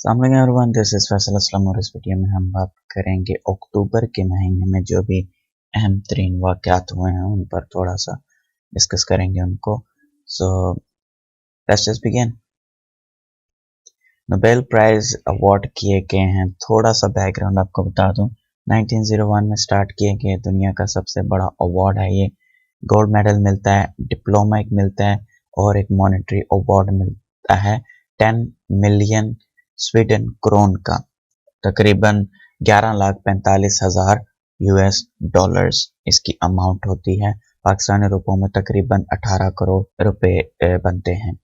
सामने everyone, this is Faisal Aslam और इस वीडियो में हम बात करेंगे अक्टूबर के महीने में जो भी अहम तरीन वाक़यात हुए हैं उन पर थोड़ा सा डिस्कस करेंगे उनको। So let's just begin. Nobel prize award किए गए हैं। थोड़ा सा बैकग्राउंड आपको बता दूं, 1901 में स्टार्ट किए गए दुनिया का सबसे बड़ा अवार्ड है ये। गोल्ड मेडल मिलता है, डिप्लोमा एक मिलता है और एक मॉनेटरी अवार्ड मिलता है 10 मिलियन स्वीडन क्रोन का, तकरीबन 11,45,000 यूएस डॉलर्स इसकी अमाउंट होती है। पाकिस्तानी रुपयों में तकरीबन 18 करोड़ रुपए बनते हैं।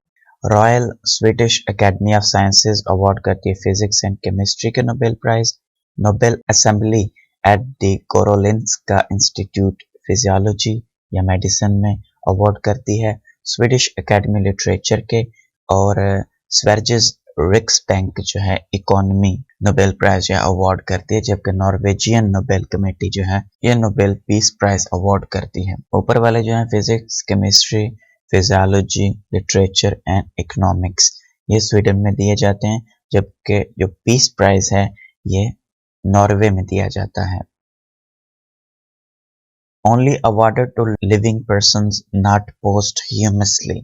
Royal Swedish Academy of Sciences award करती है फिजिक्स एंड केमिस्ट्री के Nobel prize. Nobel assembly at the Karolinska Institute physiology या मेडिसिन में अवार्ड करती है। स्वीडिश एकेडमी लिटरेचर के और स्वेरिजेस रिक्सबैंक जो है इकोनॉमी नोबेल प्राइज या अवार्ड करती है, जबकि नॉर्वेजियन नोबेल कमेटी जो है ये नोबेल पीस प्राइज अवार्ड करती है। ऊपर वाले जो है physics, chemistry, physiology, literature and economics ये स्वीडन में दिए जाते हैं, जबकि जो पीस प्राइज है ये नॉर्वे में दिया जाता है। Only awarded to living persons not posthumously.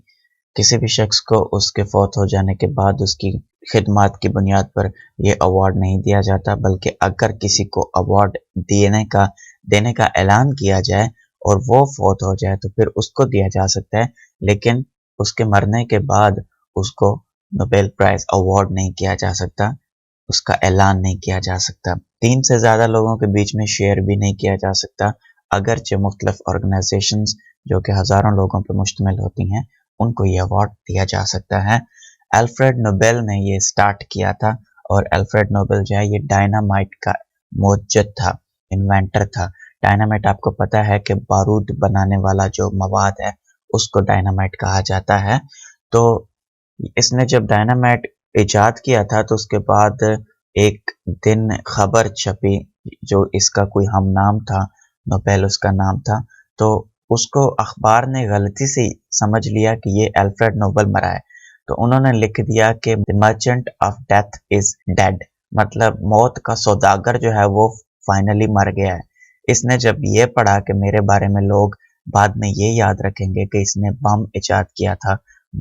किसी भी शख्स को उसके फौत हो जाने के बाद उसकी खिदमत की बुनियाद पर यह अवार्ड नहीं दिया जाता, बल्कि अगर किसी को अवार्ड देने का ऐलान किया जाए और वो फौत हो जाए तो फिर उसको दिया जा सकता है, लेकिन उसके मरने के बाद उसको नोबेल प्राइज अवार्ड नहीं किया जा सकता, उसका ऐलान नहीं किया जा सकता। 3 से ज़्यादा लोगों के बीच में शेयर भी नहीं किया जा सकता, अगरचे मुख्तलिफ ऑर्गेनाइजेशंस जो कि हज़ारों लोगों पर मुश्तमिल होती हैं उनको ये अवार्ड दिया जा सकता है। अल्फ्रेड नोबेल ने ये स्टार्ट किया था और अल्फ्रेड नोबेल जो है ये डायनामाइट का मोजद था, इन्वेंटर था। डायनामाइट आपको पता है कि बारूद बनाने वाला जो मवाद है उसको डायनामाइट कहा जाता है। तो इसने जब डायनामाइट इजाद किया था तो उसके बाद एक दिन खबर छपी, जो इसका कोई हम नाम था, नोबेल उसका नाम था, तो उसको अखबार ने गलती से समझ लिया कि ये अल्फ्रेड नोबेल मरा है, तो उन्होंने लिख दिया कि the merchant of death is dead, मतलब मौत का सौदागर जो है वो फाइनली मर गया है। इसने जब ये पढ़ा कि मेरे बारे में लोग बाद में ये याद रखेंगे कि इसने बम इजाद किया था,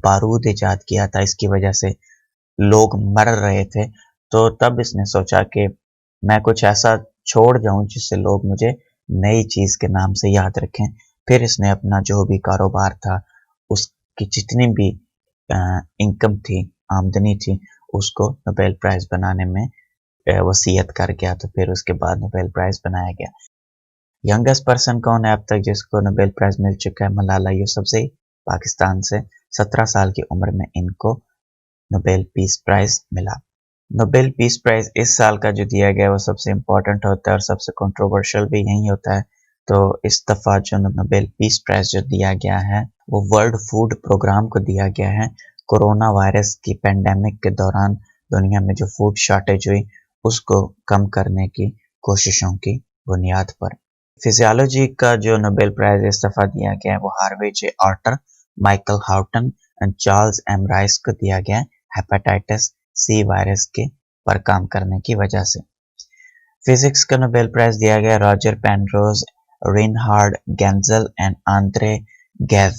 बारूद इजाद किया था, इसकी वजह से लोग मर रहे थे, तो तब इसने सोचा कि मैं कुछ ऐसा छोड़ जाऊं जिससे लोग मुझे नई चीज के नाम से याद रखें। फिर इसने अपना जो भी कारोबार था, उसकी जितनी भी इनकम थी, आमदनी थी, उसको नोबेल प्राइज बनाने में वसीयत कर गया। तो फिर उसके बाद नोबेल प्राइज बनाया गया। यंगेस्ट पर्सन कौन है अब तक जिसको नोबेल प्राइज मिल चुका है? मलाला यूसुफजई, पाकिस्तान से। 17 साल की उम्र में इनको नोबेल पीस प्राइज मिला। नोबेल पीस प्राइज इस साल का जो दिया गया है वो सबसे इम्पोर्टेंट होता है और सबसे कंट्रोवर्शियल भी यही होता है। तो इस दफ़ा जो नोबेल पीस प्राइज जो दिया गया है वो वर्ल्ड फूड प्रोग्राम को दिया गया है। कोरोना वायरस की पेंडेमिक के दौरान दुनिया में जो फूड शॉर्टेज हुई उसको कम करने की कोशिशों की बुनियाद पर। फिजियोलॉजी का जो नोबेल प्राइज इस दफ़ा दिया गया है वो Harvey J Alter, Michael Houghton and Charles M Rice को दिया गया है, हेपेटाइटिस सी वायरस के पर काम करने की वजह से। फिजिक्स का नोबेल प्राइज दिया गया Roger Penrose, Reinhard गेंजल and Andre gave.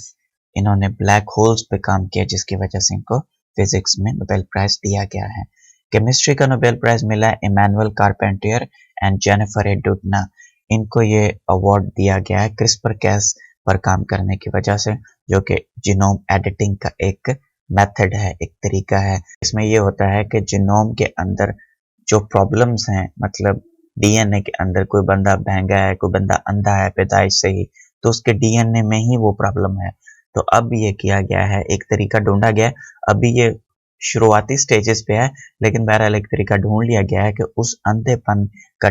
इन्होंने ब्लैक होल्स पे काम किया जिसकी वजह से इनको फिजिक्स में नोबेल प्राइज दिया गया है। केमिस्ट्री का नोबेल प्राइज मिला है इमैनुअल कारपेंटियर एंड जेनिफर ए डुडना। इनको ये अवार्ड दिया गया है क्रिस्पर कैस पर काम करने की वजह से, जो कि जीनोम एडिटिंग का एक मेथड है, एक तरीका है। इसमें ये होता है कि जीनोम के अंदर जो प्रॉब्लम्स हैं, मतलब डीएनए के अंदर कोई बंदा बहंगा है, कोई बंदा अंधा है पैदाइश से ही, तो उसके डीएनए में ही वो प्रॉब्लम है। तो अब ये किया गया है, एक तरीका ढूंढा गया है। अभी ये शुरुआती स्टेजेस पे है, लेकिन बहरहाल एक तरीका ढूंढ लिया गया है कि उस अंधेपन का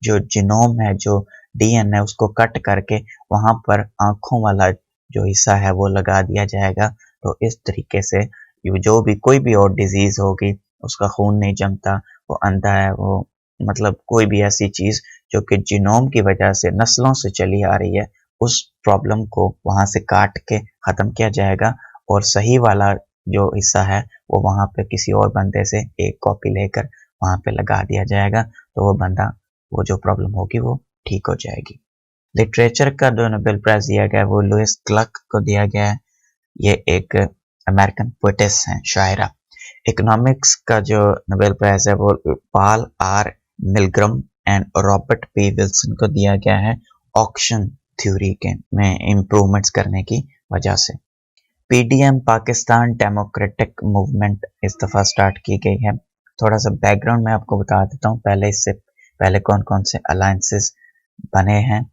जो जीनोम है, जो डीएनए, उसको कट करके वहां पर आंखों वाला जो हिस्सा है वो लगा दिया जाएगा। तो इस तरीके से जो भी कोई भी और डिजीज होगी, उसका खून नहीं जमता, वो अंधा है, वो मतलब कोई भी ऐसी चीज जो कि जीनोम की वजह से नस्लों से चली आ रही है, उस प्रॉब्लम को वहां से काट के खत्म किया जाएगा और सही वाला जो हिस्सा है वो वहाँ पे किसी और बंदे से एक कॉपी लेकर वहाँ पे लगा दिया जाएगा, तो वो बंदा वो जो प्रॉब्लम होगी वो ठीक हो जाएगी। लिटरेचर का जो नोबेल प्राइज दिया गया है वो लुइस क्लर्क को दिया गया है। ये एक अमेरिकन पोएटेस हैं, शायरा। इकोनॉमिक्स का जो नोबेल प्राइज है वो Paul R Milgrom and Robert P Wilson को दिया गया है, ऑक्शन थ्योरी के में इम्प्रूवमेंट्स करने की वजह से। पीडीएम पाकिस्तान डेमोक्रेटिक मूवमेंट इस दफ़ा स्टार्ट की गई है। थोड़ा सा बैकग्राउंड मैं आपको बता देता हूँ, इससे पहले कौन कौन से अलायंसेस बने हैं।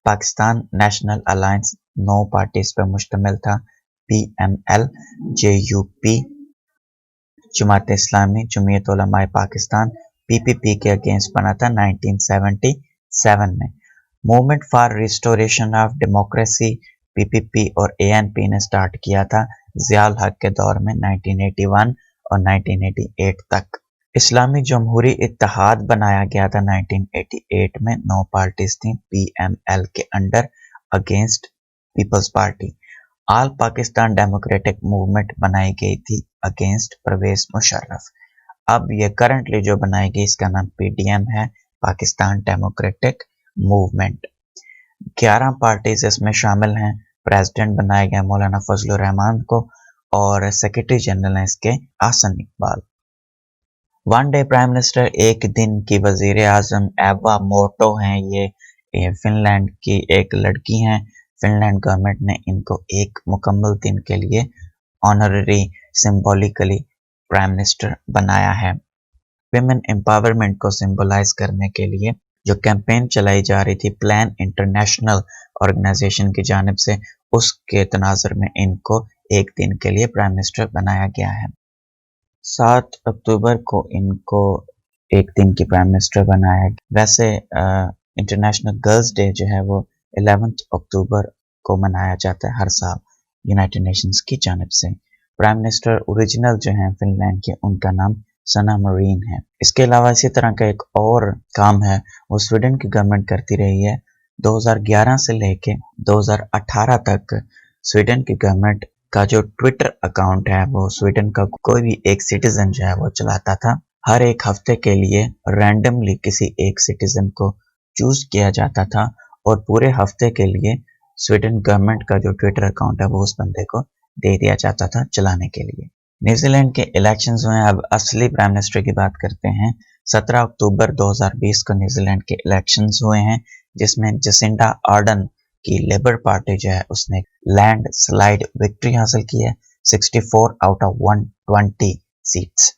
पाकिस्तान नेशनल अलायंस 9 पार्टीज पर मुश्तमिल था। पीएमएल, जेयूपी, जमात इस्लामी, जमीयत उलमाए पाकिस्तान, पीपीपी के अगेंस्ट बना था 1977 में। Movement for restoration of democracy PPP और एएनपी ने स्टार्ट किया था ज़ियाउल हक के दौर में 1981 और 1988 तक। इस्लामी जमहूरी इत्तेहाद बनाया गया था 1988 में। 9 पार्टीज थी पीएमएल के under against People's Party. All Pakistan Democratic Movement बनाई गई थी अगेंस्ट परवेज मुशर्रफ। अब ये करंटली जो बनाई गई इसका नाम पीडीएम है, पाकिस्तान डेमोक्रेटिक मूवमेंट। 11 पार्टीज इसमें शामिल हैं। प्रेसिडेंट बनाया गया मौलाना फजलुर रहमान को और सेक्रेटरी जनरल हैं इसके आसन Iqbal. One day prime minister, एक दिन की वजीर आजम एवा मोटो हैं। ये फिनलैंड की एक लड़की हैं। फिनलैंड गवर्नमेंट ने इनको एक मुकम्मल दिन के लिए ऑनररी सिंबॉलिकली प्राइम मिनिस्टर बनाया है। विमेन एम्पावरमेंट को सिंबलाइज करने के लिए जो कैंपेन चलाई जा रही थी प्लान इंटरनेशनल ऑर्गेनाइजेशन की जानिब से, उसके तनाजुर में इनको एक दिन के लिए प्राइम मिनिस्टर बनाया गया है। 7 अक्टूबर को इनको एक दिन की प्राइम मिनिस्टर बनाया है। वैसे इंटरनेशनल गर्ल्स डे जो है वो 11 अक्टूबर को मनाया जाता है हर साल यूनाइटेड नेशंस की जानिब से। प्राइम मिनिस्टर ओरिजिनल जो हैं फिनलैंड के, उनका नाम सना मरीन है। इसके अलावा इसी तरह का एक और काम है वो स्वीडन की गवर्नमेंट करती रही है। 2011 से लेके 2018 तक स्वीडन की गवर्नमेंट का जो ट्विटर अकाउंट है वो स्वीडन का कोई भी एक सिटीजन जो है वो चलाता था। हर एक हफ्ते के लिए रैंडमली किसी एक सिटीजन को चूज किया जाता था और पूरे हफ्ते के लिए स्वीडन गवर्नमेंट का जो ट्विटर अकाउंट है वो उस बंदे को दे दिया जाता था चलाने के लिए। न्यूजीलैंड के इलेक्शंस हुए। अब असली प्राइम मिनिस्टर की बात करते हैं। 17 अक्टूबर 2020 को न्यूजीलैंड के इलेक्शंस हुए हैं जिसमें जसिंडा आर्डन की लेबर पार्टी जो है उसने लैंड स्लाइड विक्ट्री हासिल की है। 64 आउट ऑफ 120 सीट्स,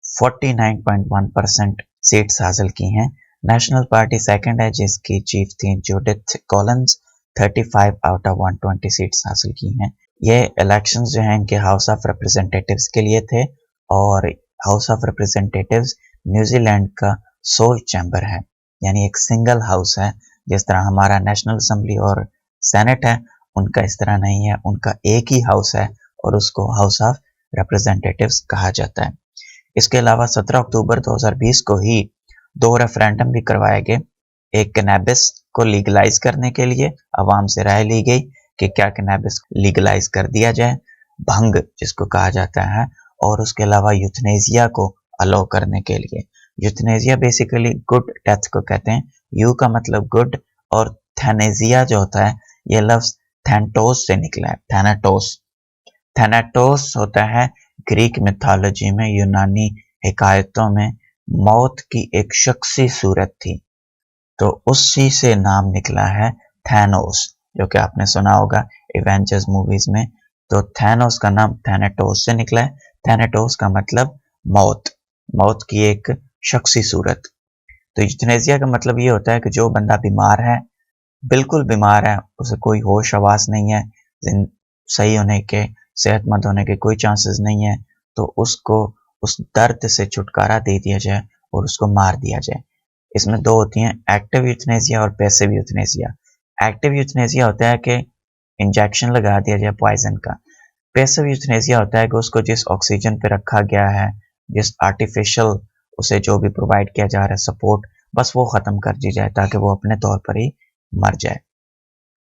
49.1% सीट्स हासिल की हैं। नेशनल पार्टी सेकंड है जिसकी चीफ थी Judith Collins, 35 out of 120 seats हासिल की हैं। ये इलेक्शंस जो हैं इनके हाउस ऑफ रिप्रेजेंटेटिव्स के लिए थे और हाउस ऑफ रिप्रेजेंटेटिव्स न्यूजीलैंड का सोल चैम्बर है, यानी एक सिंगल हाउस है। जिस तरह हमारा नेशनल असेंबली और सेनेट है, उनका इस तरह नहीं है, उनका एक ही हाउस है और उसको हाउस ऑफ रिप्रेजेंटेटिव्स कहा जाता है। इसके अलावा 17 अक्टूबर 2020 को ही 2 रेफरेंडम भी करवाए गए। एक कैनबिस को लीगलाइज करने के लिए आवाम से राय ली गई कि क्या कैनबिस लीगलाइज कर दिया जाए, भंग जिसको कहा जाता है, और उसके अलावा यूथनेसिया को अलाउ करने के लिए। यूथनेसिया बेसिकली गुड डेथ को कहते हैं। यू का मतलब गुड और थैनेसिया जो होता है ये लफ्ज थैंटोस से निकला है। थैनाटोस, थैनाटोस होता है ग्रीक मिथोलॉजी में, यूनानी हिकायतों में मौत की एक शख्सी सूरत थी, तो उसी से नाम निकला है थैनोस, जो कि आपने सुना होगा एवेंजर्स मूवीज में। तो थैनोस का नाम थैनाटोस से निकला है। थैनाटोस का मतलब मौत, मौत की एक शख्सी सूरत। तो यूथनेसिया का मतलब ये होता है कि जो बंदा बीमार है, बिल्कुल बीमार है, उसे कोई होश आवास नहीं है, सही होने के, सेहतमंद होने के कोई चांसेस नहीं है, तो उसको उस दर्द से छुटकारा दे दिया जाए और उसको मार दिया जाए। इसमें 2 होती हैं, एक्टिव यूथनेसिया और पैसिव यूथनेसिया। एक्टिव यूथनेसिया होता है कि इंजेक्शन लगा दिया जाए पॉइजन का। पैसिव यूथनेसिया होता है कि उसको जिस ऑक्सीजन पे रखा गया है, जिस आर्टिफिशियल उसे जो भी प्रोवाइड किया जा रहा है सपोर्ट, बस वो ख़त्म कर दी जाए ताकि वो अपने तौर पर ही मर जाए।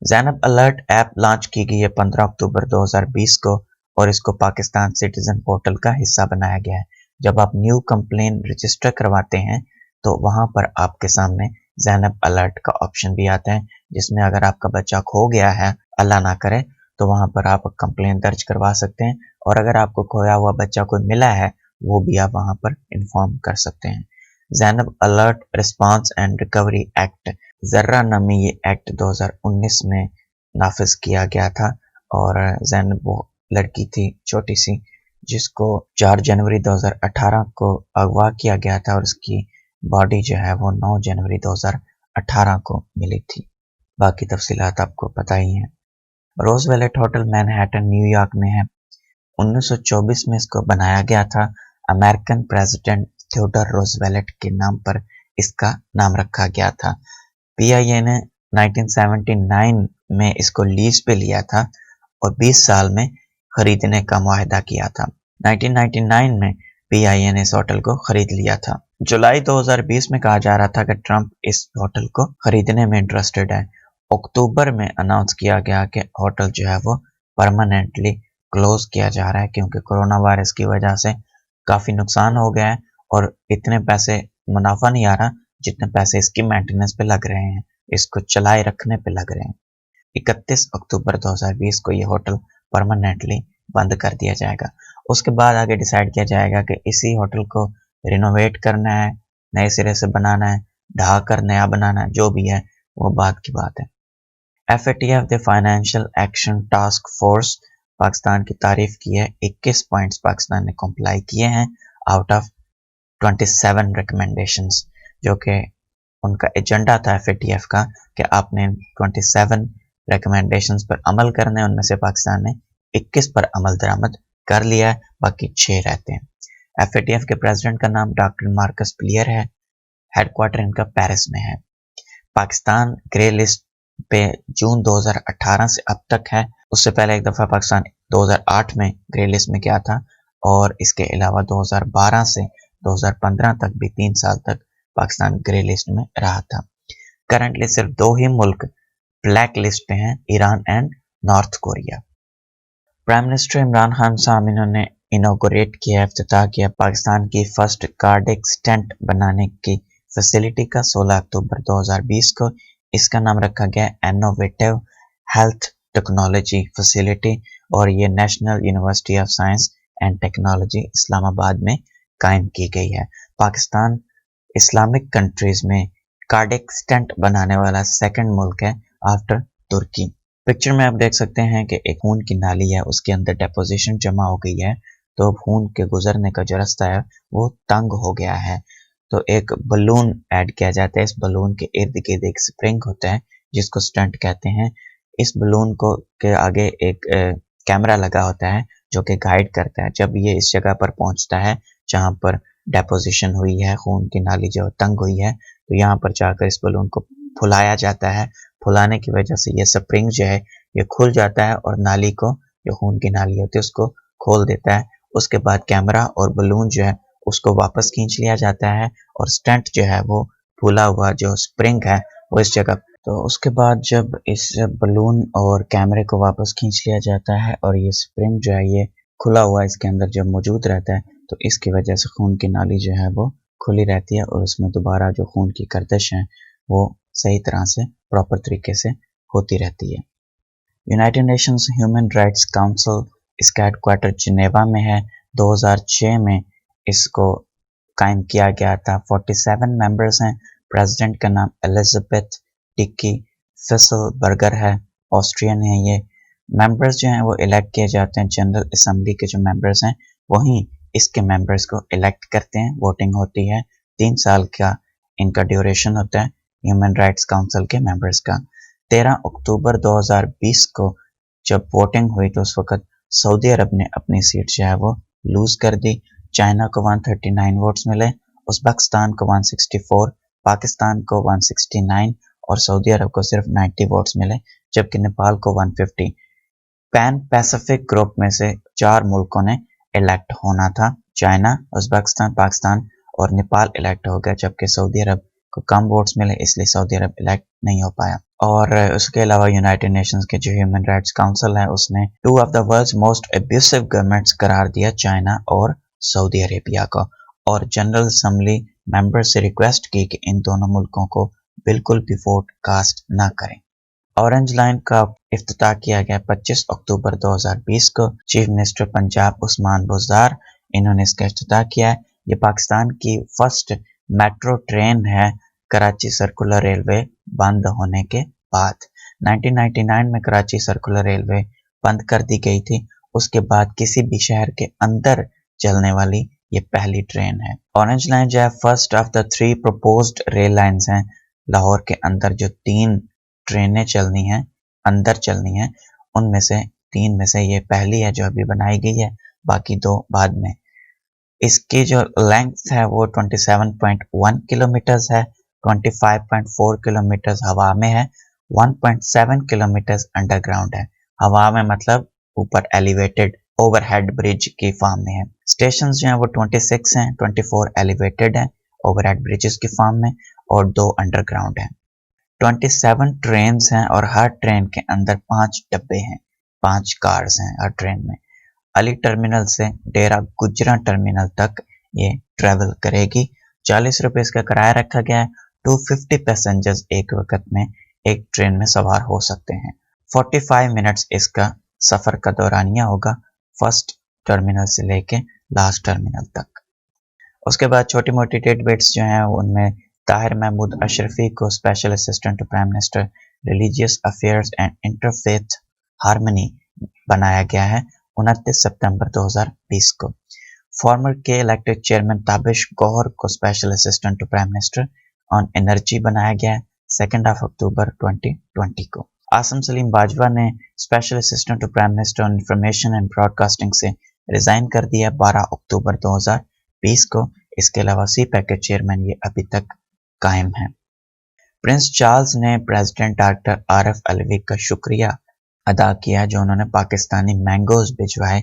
ज़ैनब अलर्ट ऐप लॉन्च की गई है 15 अक्टूबर 2020 को और इसको पाकिस्तान सिटीजन पोर्टल का हिस्सा बनाया गया है। जब आप न्यू कंप्लेन रजिस्टर करवाते हैं तो वहां पर आपके सामने ज़ैनब अलर्ट का ऑप्शन भी आता है, जिसमें अगर आपका बच्चा खो गया है, अल्लाह ना करे, तो वहां पर आप कंप्लेन दर्ज करवा सकते हैं। और अगर आपको खोया हुआ बच्चा कोई मिला है, वो भी आप वहां पर इन्फॉर्म कर सकते हैं। Zainab alert response and recovery act, जर्रा नामी ये एक्ट 2019 में नाफिज किया गया था। और ज़ैनब वो लड़की थी छोटी सी, जिसको 4 जनवरी 2018 को अगवा किया गया था और उसकी बॉडी जो है वो 9 जनवरी 2018 को मिली थी। बाकी तफसीलात आपको पता ही हैं। रोजवेलेट होटल मैनहट्टन न्यूयॉर्क में है। 1924 में इसको बनाया गया था। अमेरिकन प्रेसिडेंट थियोडोर रोजवेलेट के नाम पर इसका नाम रखा गया था। पीआईए ने 1979 में इसको लीज पे लिया था और 20 साल में खरीदने का मुआहदा किया था। 1999 में पीआईए ने इस होटल को खरीद लिया था। जुलाई 2020 में कहा जा रहा था कि ट्रंप इस होटल को खरीदने में इंटरेस्टेड है। अक्टूबर में अनाउंस किया गया कि होटल जो है वो परमानेंटली क्लोज किया जा रहा है, क्योंकि कोरोना वायरस की वजह से काफ़ी नुकसान हो गया है और इतने पैसे मुनाफा नहीं आ रहा जितने पैसे इसकी मेंटेनेंस पे लग रहे हैं, इसको चलाए रखने पे लग रहे हैं। 31 अक्टूबर 2020 को ये होटल परमानेंटली बंद कर दिया जाएगा। उसके बाद आगे डिसाइड किया जाएगा कि इसी होटल को रिनोवेट करना है, नए सिरे से बनाना है, ढहा कर नया बनाना है, जो भी है वो बात की बात है। FATF the financial action task force Pakistan की तारीफ की है। 21 पॉइंट्स पाकिस्तान ने कंप्लाई किए हैं आउट ऑफ 27 रिकमेंडेशंस, जो कि उनका एजेंडा था FATF का कि आपने 27 रिकमेंडेशंस पर अमल करने, उनमें से पाकिस्तान ने 21 पर अमल दरामद कर लिया है, बाकी 6 रहते हैं। FATF के प्रेसिडेंट का नाम डॉक्टर मार्कस प्लियर है। हेडक्वार्टर इनका पेरिस में है। पाकिस्तान ग्रे लिस्ट पे जून 2018 से अब तक है। उससे पहले एक दफ़ा पाकिस्तान 2008 में ग्रे लिस्ट में गया था और इसके अलावा 2012 से 2015 तक भी 3 साल तक पाकिस्तान ग्रे लिस्ट में रहा था। करंटली सिर्फ 2 ही मुल्क ब्लैक लिस्ट पे हैं, Iran and north Korea. Prime minister Imran Khan साहब इन्होंने इनॉग्रेट किया, इफ्तिताह किया पाकिस्तान की फर्स्ट कार्डियक स्टेंट बनाने की फैसिलिटी का 16 अक्टूबर 2020 को। इसका नाम रखा गया इनोवेटिव हेल्थ टेक्नोलॉजी फैसिलिटी और ये national university of science and technology Islamabad में कायम की गई है। पाकिस्तान इस्लामिक कंट्रीज में कार्डियक स्टेंट बनाने वाला सेकंड मुल्क है आफ्टर तुर्की। पिक्चर में आप देख सकते हैं कि एक खून की नाली है, उसके अंदर डेपोजिशन जमा हो गई है, तो खून के गुजरने का जो रास्ता है वो तंग हो गया है। तो एक बलून ऐड किया जाता है। इस बलून के इर्द गिर्द एक स्प्रिंग होता है जिसको स्टंट कहते हैं। इस बलून को के आगे एक कैमरा लगा होता है जो कि गाइड करता है। जब ये इस जगह पर पहुंचता है जहां पर डेपोजिशन हुई है, खून की नाली जो तंग हुई है, तो यहाँ पर जाकर इस बलून को फुलाया जाता है। फुलाने की वजह से ये स्प्रिंग जो है ये खुल जाता है और नाली को, जो खून की नाली होती है, उसको खोल देता है। उसके बाद कैमरा और बलून जो है उसको वापस खींच लिया जाता है और स्टंट जो है वो फूला हुआ जो स्प्रिंग है वो इस जगह। तो उसके बाद जब इस बलून और कैमरे को वापस खींच लिया जाता है और ये स्प्रिंग जो है ये खुला हुआ इसके अंदर जब मौजूद रहता है, तो इसकी वजह से खून की नाली जो है वो खुली रहती है और उसमें दोबारा जो खून की गर्दिश है वो सही तरह से प्रॉपर तरीके से होती रहती है। United Nations human rights council इसका हेडक्वार्टर जिनेवा में है। 2006 में इसको कायम किया गया था। 47 मेंबर्स हैं। प्रेसिडेंट का नाम एलिजाबेथ टिक्की फिसलबर्गर है, ऑस्ट्रियन है ये। मेंबर्स जो हैं वो इलेक्ट किए जाते हैं। जनरल असेंबली के जो मेंबर्स हैं वहीं इसके मेंबर्स को इलेक्ट करते हैं, वोटिंग होती है। 3 साल का इनका ड्यूरेशन होता है ह्यूमन राइट्स काउंसिल के मेंबर्स का। 13 अक्टूबर 2020 को जब वोटिंग हुई तो उस वक्त सऊदी अरब ने अपनी सीट जो है वो लूज कर दी। चाइना को 139 वोट्स मिले, उज़्बेकिस्तान को 164, पाकिस्तान को 169 और सऊदी अरब को सिर्फ 90 वोट्स मिले, जबकि नेपाल को 150। पैन पैसिफिक ग्रुप में से 4 मुल्कों ने इलेक्ट होना था। चाइना, उज़्बेकिस्तान, पाकिस्तान और नेपाल इलेक्ट हो गया, जबकि सऊदी अरब को कम वोट्स मिले, इसलिए सऊदी अरब इलेक्ट नहीं हो पाया। और उसके अलावा यूनाइटेड नेशंस के जो ह्यूमन राइट्स काउंसिल है उसने two of the world's most abusive governments करार दिया चाइना और सऊदी अरेबिया को, और जनरल असेंबली मेंबर से रिक्वेस्ट की कि इन दोनों मुल्कों को बिल्कुल भी वोट कास्ट ना करें। ऑरेंज लाइन का इफ्तिताह किया गया 25 अक्टूबर 2020 को। चीफ मिनिस्टर पंजाब उस्मान बुज़दार इन्होंने इसका इफ्तिताह किया है। ये पाकिस्तान की फर्स्ट मेट्रो ट्रेन है कराची सर्कुलर रेलवे बंद होने के बाद। 1999 में कराची सर्कुलर रेलवे बंद कर दी गई थी। उसके बाद किसी भी शहर के अंदर चलने वाली ये पहली ट्रेन है। ऑरेंज लाइन जो है first of the 3 proposed rail lines हैं। लाहौर के अंदर जो 3 ट्रेनें चलनी हैं, अंदर चलनी हैं, उनमें से 3 में से ये पहली है जो अभी बनाई गई है, बाकी 2 बाद में। इसकी जो लेंथ है वो 27.1 किलोमीटर्स है, 25.4 किलोमीटर्स हवा में है, 1.7 किलोमीटर्स अंडरग्राउंड है। हवा में मतलब ऊपर एलिवेटेड ओवरहेड ब्रिज की फॉर्म में है। स्टेशन जो हैं वो 26 हैं, 24 एलिवेटेड हैं ओवरहेड ब्रिजेस की फॉर्म में और 2 अंडरग्राउंड हैं। 27 ट्रेन हैं और हर ट्रेन के अंदर 5 डब्बे हैं, 5 कार्स हैं हर ट्रेन में। अली टर्मिनल से डेरा गुजरा टर्मिनल तक ये ट्रेवल करेगी। 40 रुपये इसका किराया रखा गया है। 250 पैसेंजर्स एक वक्त में एक ट्रेन में सवार हो सकते हैं। 45 मिनट्स इसका सफ़र का दौरानिया होगा फर्स्ट टर्मिनल से लेके लास्ट टर्मिनल तक। उसके बाद छोटी मोटी डेटबेट्स जो हैं उनमें ताहिर महमूद अशरफी को special assistant to prime minister religious affairs and interfaith harmony बनाया गया है 29 सितंबर 2020 को। फॉर्मर के इलेक्टेड चेयरमैन ताबिश गौहर को special assistant to prime minister on energy बनाया गया है 2 अक्टूबर 2020 को। आसम सलीम बाजवा ने special assistant to prime minister on information and broadcasting से रिजाइन कर दिया 12 अक्टूबर 2020 को। इसके अलावा सीपैक के चेयरमैन ये अभी तक कायम हैं। प्रिंस चार्ल्स ने प्रेसिडेंट डॉक्टर आरिफ अलवी का शुक्रिया अदा किया जो उन्होंने पाकिस्तानी मैंगोज भिजवाए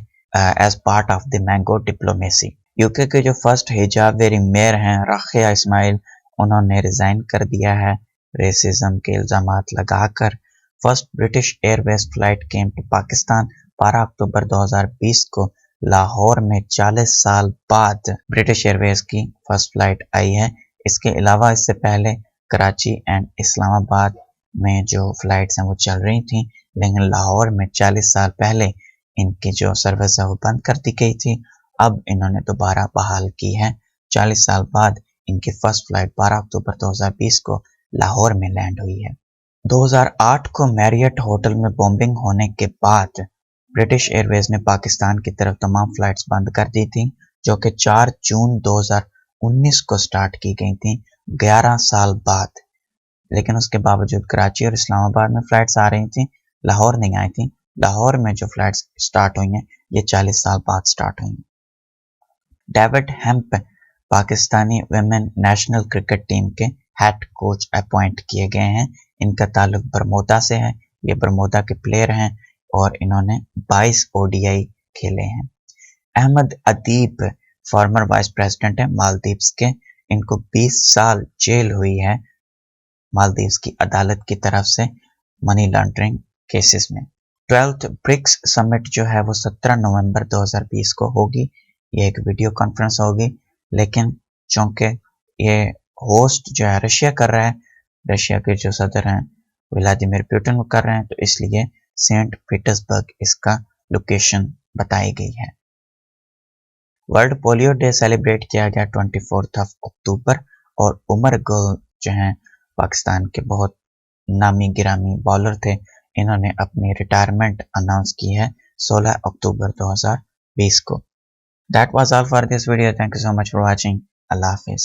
as part of the mango diplomacy. UK के जो फर्स्ट हिजाब वेयरिंग मेयर हैं राखिया इस्माइल, उन्होंने रिजाइन कर दिया है रेसिज्म के इल्जामात लगाकर। First British Airways flight came to Pakistan 12 October 2020 को। लाहौर में 40 साल बाद ब्रिटिश एयरवेज की फर्स्ट फ्लाइट आई है। इसके अलावा इससे पहले कराची एंड इस्लामाबाद में जो फ्लाइट्स हैं वो चल रही थी, लेकिन लाहौर में 40 साल पहले इनकी जो सर्विस है वो बंद कर दी गई थी। अब इन्होंने दोबारा बहाल की है। 40 साल बाद इनकी फर्स्ट फ्लाइट 12 अक्टूबर 2020 को लाहौर में लैंड हुई है। 2008 को मैरियट होटल में बॉम्बिंग होने के बाद ब्रिटिश एयरवेज ने पाकिस्तान की तरफ तमाम फ्लाइट्स बंद कर दी थी, जो कि 4 जून 2019 को स्टार्ट की गई थी 11 साल बाद। लेकिन उसके बावजूद कराची और इस्लामाबाद में फ्लाइट्स आ रही थी, लाहौर नहीं आई थी। लाहौर में जो फ्लाइट्स स्टार्ट हुई हैं ये 40 साल बाद स्टार्ट हुई। David hemp Pakistani women national cricket team के हेड कोच अपॉइंट किए गए हैं। इनका ताल्लुक बरमोदा से है। ये बरमोदा के प्लेयर हैं और इन्होंने 22 ओडीआई खेले हैं। अहमद अदीब फॉर्मर वाइस प्रेसिडेंट है मालदीव्स के। इनको 20 साल जेल हुई है मालदीव्स की अदालत की तरफ से मनी लॉन्ड्रिंग केसेस में। 12th ब्रिक्स समिट जो है वो 17 नवंबर 2020 को होगी। ये एक वीडियो कॉन्फ्रेंस होगी, लेकिन चूंकि ये होस्ट जो है रशिया कर रहा है, रशिया के जो सदर हैं व्लादिमीर पुतिन कर रहे हैं, तो इसलिए सेंट पीटर्सबर्ग इसका लोकेशन बताई गई है। वर्ल्ड पोलियो डे सेलिब्रेट किया गया 24 अक्टूबर और उमर गुल जो हैं पाकिस्तान के बहुत नामी गिरामी बॉलर थे, इन्होंने अपनी रिटायरमेंट अनाउंस की है 16 अक्टूबर 2020 को। That was all for this video. Thank you so much for watching. Allah Hafiz.